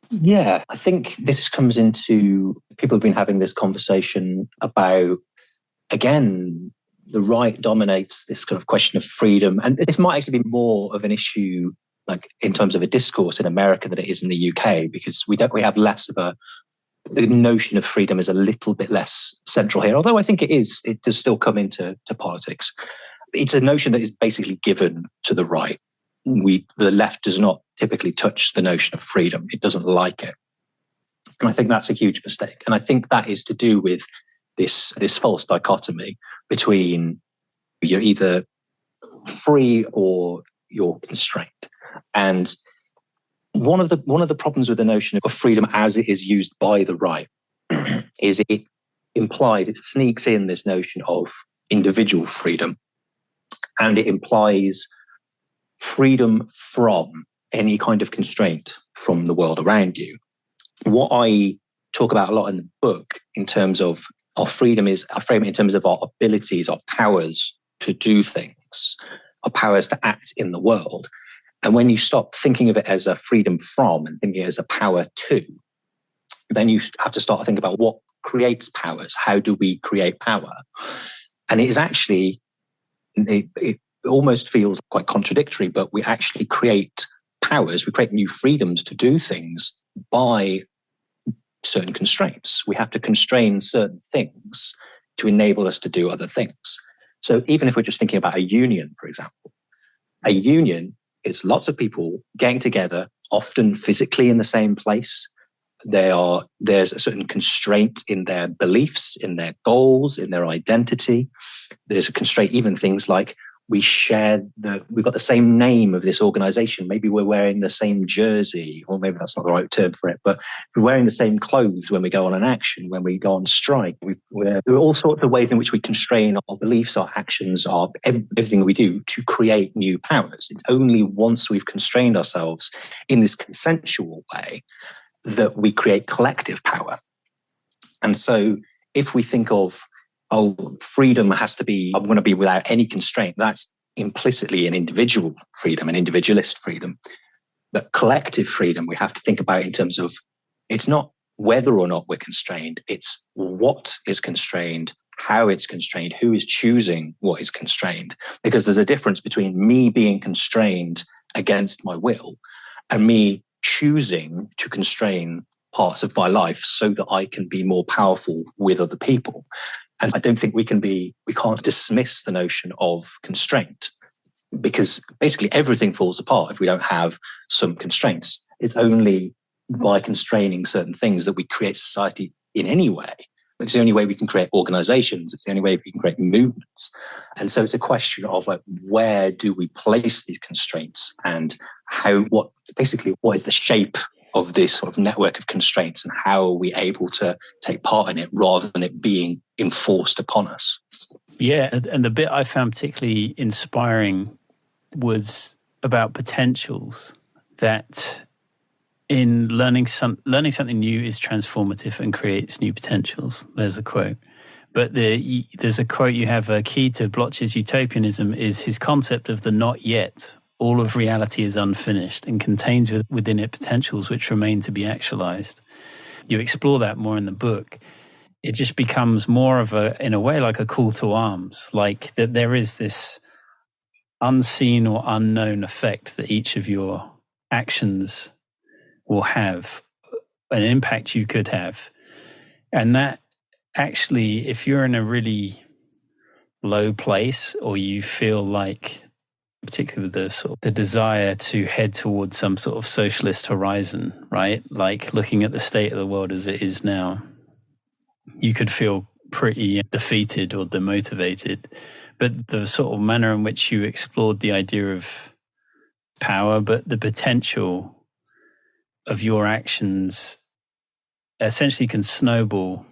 Yeah, I think this comes into, people have been having this conversation about, again, the right dominates this kind of question of freedom. And this might actually be more of an issue, like in terms of a discourse in America than it is in the UK, because we have less of the notion of freedom is a little bit less central here. Although I think it does still come into politics. It's a notion that is basically given to the right. The left does not typically touch the notion of freedom. It doesn't like it. And I think that's a huge mistake. And I think that is to do with this false dichotomy between you're either free or you're constrained. And one of the problems with the notion of freedom as it is used by the right is it sneaks in this notion of individual freedom, and it implies freedom from any kind of constraint from the world around you. What I talk about a lot in the book in terms of our freedom is, I frame it in terms of our abilities, our powers to do things, our powers to act in the world. And when you stop thinking of it as a freedom from and thinking it as a power to, then you have to start to think about what creates powers. How do we create power? And it is actually, it almost feels quite contradictory, but we actually create powers, we create new freedoms to do things by certain constraints. We have to constrain certain things to enable us to do other things. So even if we're just thinking about a union, for example, a union is lots of people getting together, often physically in the same place. There's a certain constraint in their beliefs, in their goals, in their identity. There's a constraint, even things like we've got the same name of this organization. Maybe we're wearing the same jersey, or maybe that's not the right term for it, but we're wearing the same clothes when we go on an action, when we go on strike. There are all sorts of ways in which we constrain our beliefs, our actions, everything we do to create new powers. It's only once we've constrained ourselves in this consensual way that we create collective power. And so if we think of, freedom has to be, I'm going to be without any constraint, that's implicitly an individual freedom, an individualist freedom. But collective freedom, we have to think about in terms of, it's not whether or not we're constrained, it's what is constrained, how it's constrained, who is choosing what is constrained. Because there's a difference between me being constrained against my will and me choosing to constrain parts of my life so that I can be more powerful with other people. And I don't think we can't dismiss the notion of constraint, because basically everything falls apart if we don't have some constraints. It's only by constraining certain things that we create society in any way. It's the only way we can create organizations. It's the only way we can create movements. And so it's a question of like, where do we place these constraints, and what is the shape of this sort of network of constraints, and how are we able to take part in it rather than it being enforced upon us? Yeah, and the bit I found particularly inspiring was about potentials, that in learning something new is transformative and creates new potentials. There's a quote. But there's a quote you have, a key to Bloch's utopianism is his concept of the not yet. All of reality is unfinished and contains within it potentials which remain to be actualized. You explore that more in the book. It just becomes more of in a way, like a call to arms, like that there is this unseen or unknown effect that each of your actions will have, an impact you could have. And that actually, if you're in a really low place, or you feel like, particularly with the desire to head towards some sort of socialist horizon, right? Like looking at the state of the world as it is now, you could feel pretty defeated or demotivated. But the sort of manner in which you explored the idea of power, but the potential of your actions essentially can snowball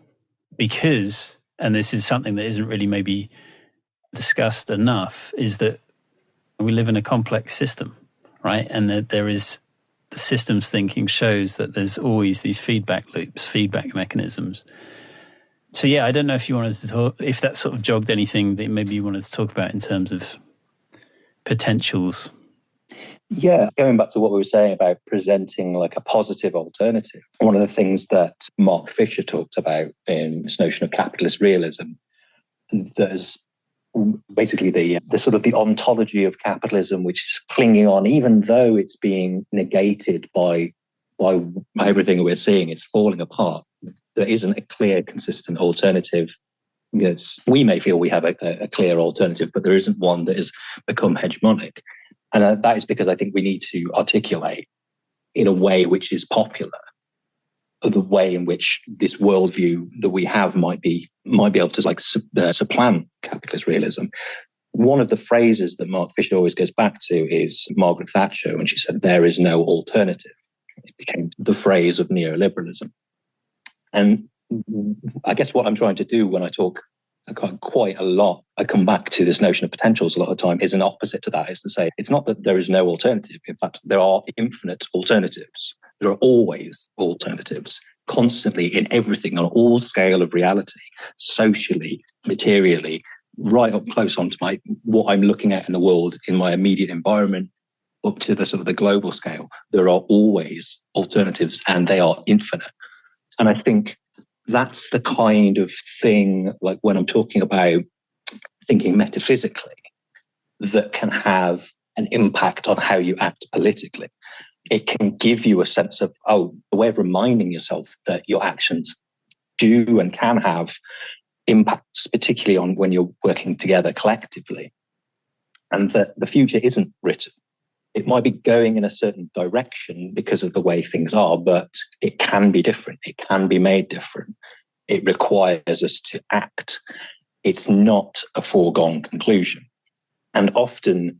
because, and this is something that isn't really maybe discussed enough, is that we live in a complex system, right? And that there is, the systems thinking shows that there's always these feedback loops, feedback mechanisms. So yeah, I don't know if you wanted to talk, if that sort of jogged anything that maybe you wanted to talk about in terms of potentials. Yeah, going back to what we were saying about presenting like a positive alternative, one of the things that Mark Fisher talked about in this notion of capitalist realism, there's basically the sort of the ontology of capitalism, which is clinging on, even though it's being negated by everything we're seeing, it's falling apart. There isn't a clear, consistent alternative. Yes, we may feel we have a clear alternative, but there isn't one that has become hegemonic. And that is because I think we need to articulate in a way which is popular the way in which this worldview that we have might be able to supplant capitalist realism. One of the phrases that Mark Fisher always goes back to is Margaret Thatcher when she said, "There is no alternative." It became the phrase of neoliberalism. And I guess what I'm trying to do when I talk quite a lot, I come back to this notion of potentials a lot of the time, is an opposite to that, is to say it's not that there is no alternative. In fact, there are infinite alternatives. There are always alternatives, constantly, in everything, on all scale of reality, socially, materially, right up close onto what I'm looking at in the world, in my immediate environment, up to the sort of the global scale. There are always alternatives, and they are infinite. And I think that's the kind of thing, like when I'm talking about thinking metaphysically, that can have an impact on how you act politically. It can give you a sense of, a way of reminding yourself that your actions do and can have impacts, particularly on when you're working together collectively, and that the future isn't written. It might be going in a certain direction because of the way things are, but it can be different. It can be made different. It requires us to act. It's not a foregone conclusion. And often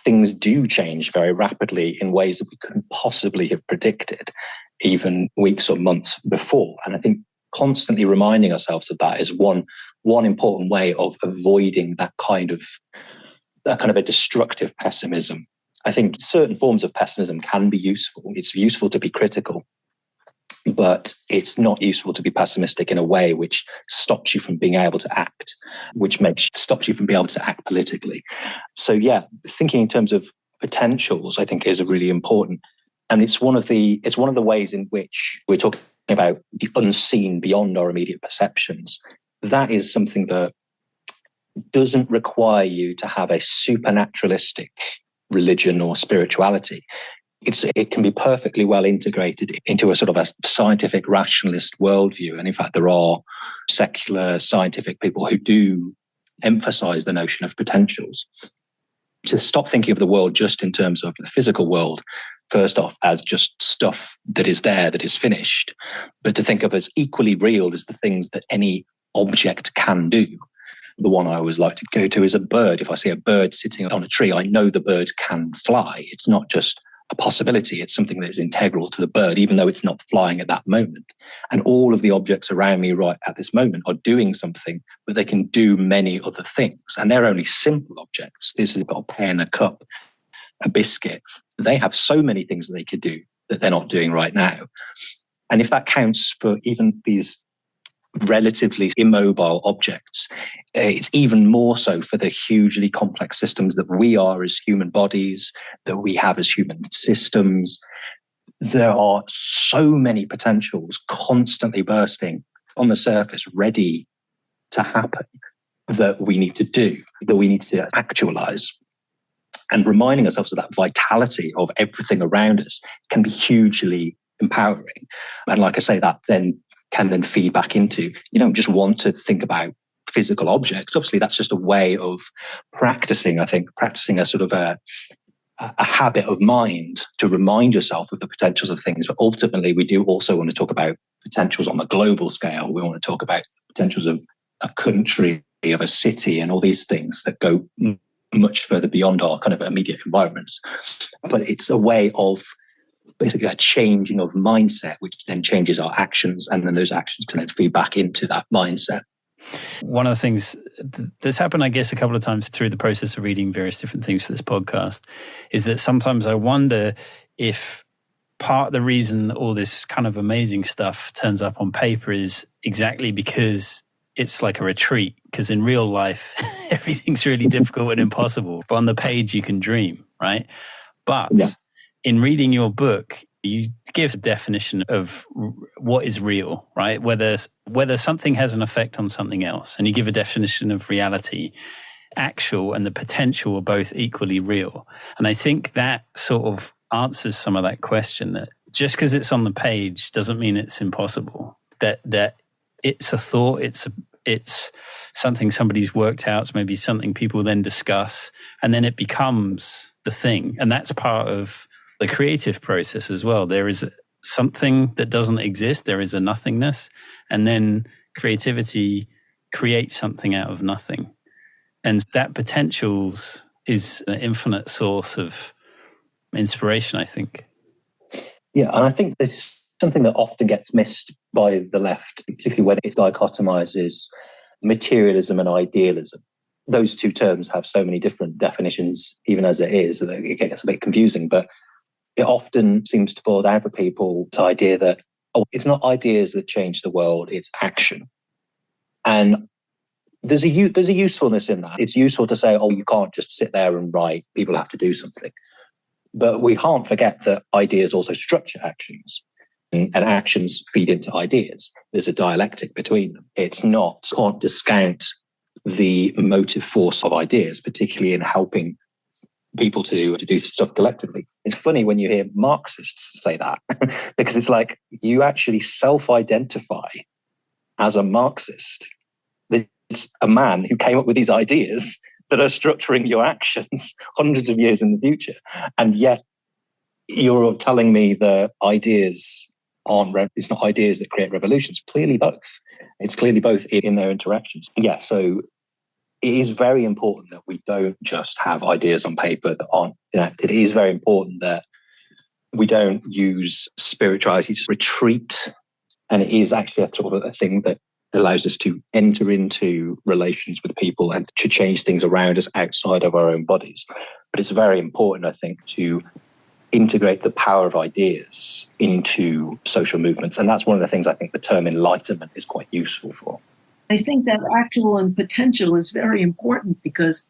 things do change very rapidly in ways that we couldn't possibly have predicted even weeks or months before. And I think constantly reminding ourselves of that is one important way of avoiding that kind of a destructive pessimism. I think certain forms of pessimism can be useful. It's useful to be critical, but it's not useful to be pessimistic in a way which stops you from being able to act, stops you from being able to act politically. So yeah, thinking in terms of potentials, I think, is really important. And it's one of the ways in which we're talking about the unseen beyond our immediate perceptions. That is something that doesn't require you to have a supernaturalistic religion or spirituality. It can be perfectly well integrated into a sort of a scientific rationalist worldview. And in fact, there are secular scientific people who do emphasize the notion of potentials. To stop thinking of the world just in terms of the physical world, first off, as just stuff that is there, that is finished, but to think of as equally real as the things that any object can do. The one I always like to go to is a bird. If I see a bird sitting on a tree, I know the bird can fly. It's not just a possibility. It's something that is integral to the bird, even though it's not flying at that moment. And all of the objects around me right at this moment are doing something, but they can do many other things. And they're only simple objects. This has got a pen, a cup, a biscuit. They have so many things that they could do that they're not doing right now. And if that counts for even these relatively immobile objects, it's even more so for the hugely complex systems that we are as human bodies, that we have as human systems. There are so many potentials constantly bursting on the surface, ready to happen, that we need to do, that we need to actualize. And reminding ourselves of that vitality of everything around us can be hugely empowering. And like I say, that then can then feed back into, you don't just want to think about physical objects. Obviously, that's just a way of practicing, I think, practicing a sort of a habit of mind to remind yourself of the potentials of things. But ultimately, we do also want to talk about potentials on the global scale. We want to talk about potentials of a country, of a city, and all these things that go much further beyond our kind of immediate environments. But it's a way of basically a changing of mindset, which then changes our actions, and then those actions can then feed back into that mindset. One of the things that's happened, I guess, a couple of times through the process of reading various different things for this podcast is that sometimes I wonder if part of the reason that all this kind of amazing stuff turns up on paper is exactly because it's like a retreat, because in real life, everything's really difficult and impossible. But on the page, you can dream, right? But in reading your book, you give a definition of what is real, right? Whether something has an effect on something else. And you give a definition of reality. Actual and the potential are both equally real. And I think that sort of answers some of that question, that just because it's on the page doesn't mean it's impossible. That it's a thought, it's something somebody's worked out, it's maybe something people then discuss, and then it becomes the thing. And that's part of the creative process as well. There is something that doesn't exist, there is a nothingness, and then creativity creates something out of nothing. And that potentials is an infinite source of inspiration, I think. Yeah, and I think this is something that often gets missed by the left, particularly when it dichotomizes materialism and idealism. Those two terms have so many different definitions, even as it is, that it gets a bit confusing. But it often seems to boil down for people this idea that, it's not ideas that change the world, it's action. And there's a usefulness in that. It's useful to say, you can't just sit there and write, people have to do something. But we can't forget that ideas also structure actions, and actions feed into ideas. There's a dialectic between them. Can't discount the motive force of ideas, particularly in helping people to do stuff collectively. It's funny when you hear Marxists say that, because it's like you actually self-identify as a Marxist. It's a man who came up with these ideas that are structuring your actions hundreds of years in the future. And yet you're telling me that ideas it's not ideas that create revolutions. Clearly both. It's clearly both in their interactions. Yeah, so it is very important that we don't just have ideas on paper that aren't enacted. It is very important that we don't use spirituality to retreat. And it is actually a sort of a thing that allows us to enter into relations with people and to change things around us outside of our own bodies. But it's very important, I think, to integrate the power of ideas into social movements. And that's one of the things I think the term Enlightenment is quite useful for. I think that actual and potential is very important because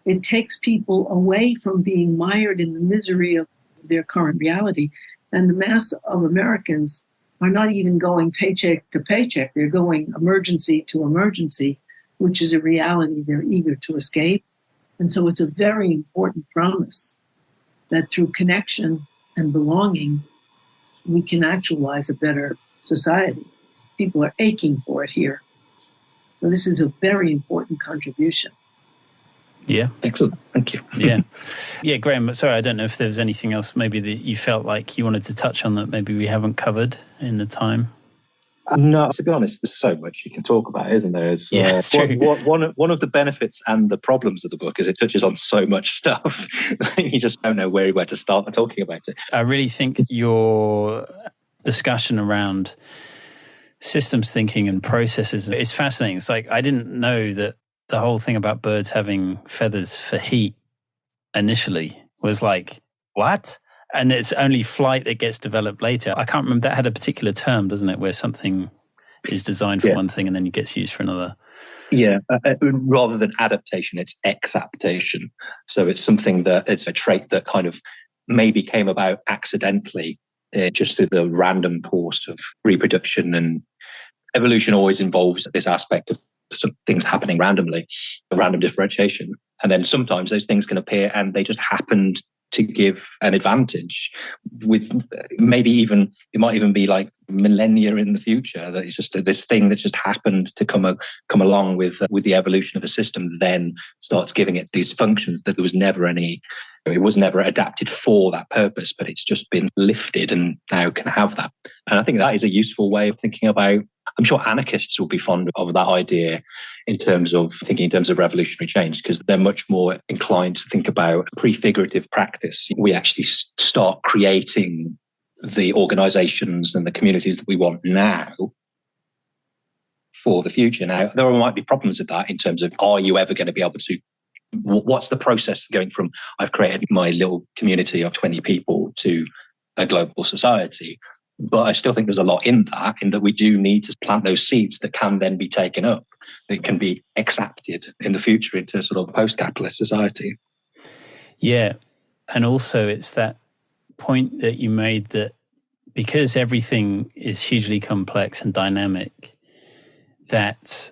it takes people away from being mired in the misery of their current reality. And the mass of Americans are not even going paycheck to paycheck. They're going emergency to emergency, which is a reality they're eager to escape. And so it's a very important promise that through connection and belonging, we can actualize a better society. People are aching for it here. So this is a very important contribution. Yeah. Excellent. Thank you. Yeah, Graham, sorry, I don't know if there was anything else maybe that you felt like you wanted to touch on that maybe we haven't covered in the time. No, to be honest, there's so much you can talk about, isn't there? It's true. One of the benefits and the problems of the book is it touches on so much stuff. You just don't know where to start talking about it. I really think your discussion around systems thinking and processes is fascinating. It's like, I didn't know that the whole thing about birds having feathers for heat initially was like, what? And it's only flight that gets developed later. I can't remember, that had a particular term, doesn't it, where something is designed for one thing and then it gets used for another. Yeah, rather than adaptation, it's exaptation. So it's something that, it's a trait that kind of maybe came about accidentally, just through the random course of reproduction. And evolution always involves this aspect of some things happening randomly, random differentiation. And then sometimes those things can appear and they just happened to give an advantage, with maybe even, it might even be like millennia in the future, that it's just this thing that just happened to come along with the evolution of a system, then starts giving it these functions that there was never any, it was never adapted for that purpose, but it's just been lifted and now can have that. And I think that is a useful way of thinking about, I'm sure anarchists will be fond of that idea in terms of thinking in terms of revolutionary change, because they're much more inclined to think about prefigurative practice. We actually start creating the organizations and the communities that we want now for the future. Now, there might be problems with that in terms of, are you ever going to be able to, what's the process going from, I've created my little community of 20 people to a global society? But I still think there's a lot in that we do need to plant those seeds that can then be taken up, that can be accepted in the future into sort of post-capitalist society. Yeah. And also it's that point that you made that because everything is hugely complex and dynamic, that,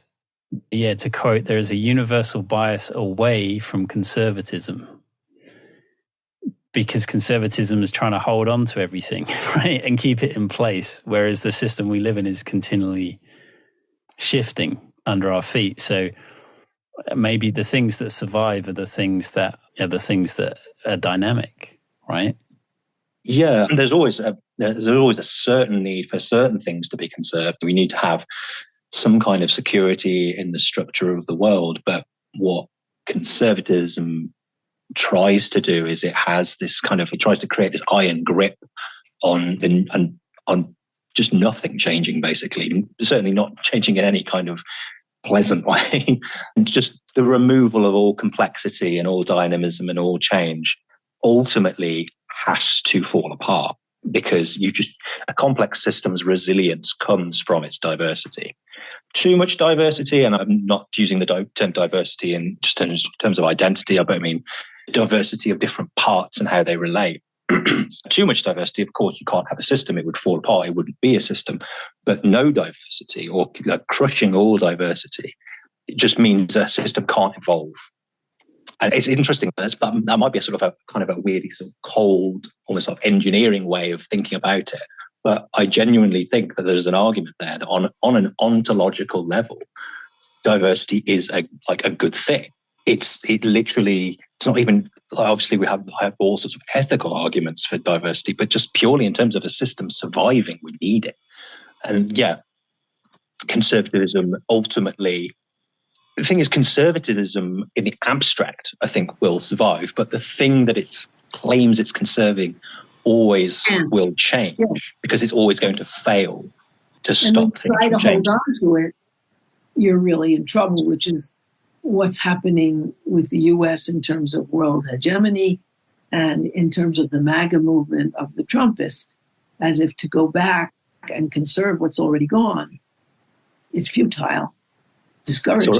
to quote, there is a universal bias away from conservatism. Because conservatism is trying to hold on to everything, right, and keep it in place, whereas the system we live in is continually shifting under our feet. So maybe the things that survive are the things that are dynamic, right? Yeah, there's always a certain need for certain things to be conserved. We need to have some kind of security in the structure of the world, but what conservatism tries to do is it tries to create this iron grip on just nothing changing, basically, certainly not changing in any kind of pleasant way. Just the removal of all complexity and all dynamism and all change ultimately has to fall apart, because a complex system's resilience comes from its diversity. Too much diversity, and I'm not using the term diversity in just terms of identity, but I mean diversity of different parts and how they relate. Too much diversity, of course, you can't have a system. It would fall apart. It wouldn't be a system. But no diversity, or crushing all diversity, it just means a system can't evolve. And it's interesting, that might be a sort of a kind of a weirdly sort of cold, almost like engineering way of thinking about it. But I genuinely think that there's an argument there that on an ontological level, diversity is a good thing. It's not even, obviously we have all sorts of ethical arguments for diversity, but just purely in terms of a system surviving, we need it. And conservatism ultimately, the thing is, conservatism in the abstract, I think, will survive, but the thing that it claims it's conserving always will change, because it's always going to fail to stop things from changing. Try to hold on to it, you're really in trouble, which is what's happening with the U.S. in terms of world hegemony and in terms of the MAGA movement of the Trumpists, as if to go back and conserve what's already gone is futile, discouraging.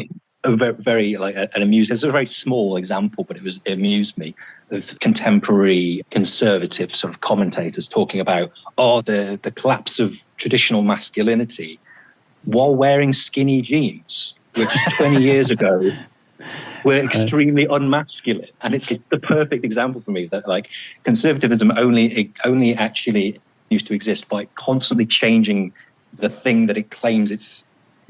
So very an amusing, it's a very small example, but it amused me. There's contemporary conservative sort of commentators talking about, the collapse of traditional masculinity while wearing skinny jeans, which 20 years ago We're extremely unmasculine. And it's the perfect example for me that like conservatism only actually used to exist by constantly changing the thing that it claims it's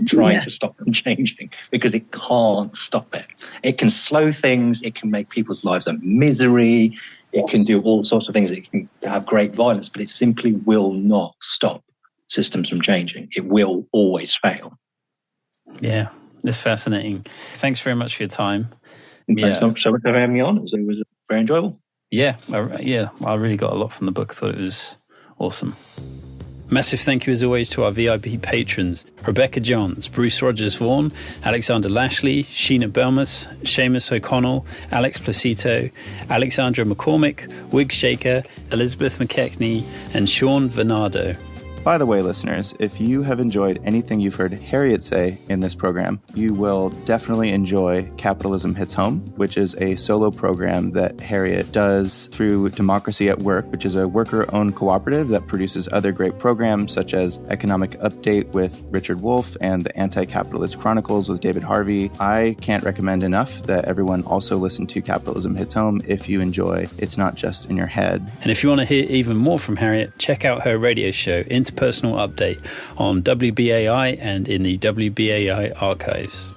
trying to stop from changing, because it can't stop it. It can slow things. It can make people's lives a misery. It can do all sorts of things. It can have great violence, but it simply will not stop systems from changing. It will always fail. Yeah, it's fascinating. Thanks very much for your time. Thanks so much for having me on. It was very enjoyable. Yeah, I really got a lot from the book. I thought it was awesome. Massive thank you as always to our VIP patrons: Rebecca Johns, Bruce Rogers-Vaughan, Alexander Lashley, Sheena Belmas, Seamus O'Connell, Alex Placito, Alexandra McCormick, Wig Shaker, Elizabeth McKechnie, and Sean Venado. By the way, listeners, if you have enjoyed anything you've heard Harriet say in this program, you will definitely enjoy Capitalism Hits Home, which is a solo program that Harriet does through Democracy at Work, which is a worker-owned cooperative that produces other great programs such as Economic Update with Richard Wolff and the Anti-Capitalist Chronicles with David Harvey. I can't recommend enough that everyone also listen to Capitalism Hits Home if you enjoy It's Not Just in Your Head. And if you want to hear even more from Harriet, check out her radio show, Interpersonal Update, on WBAI and in the WBAI archives.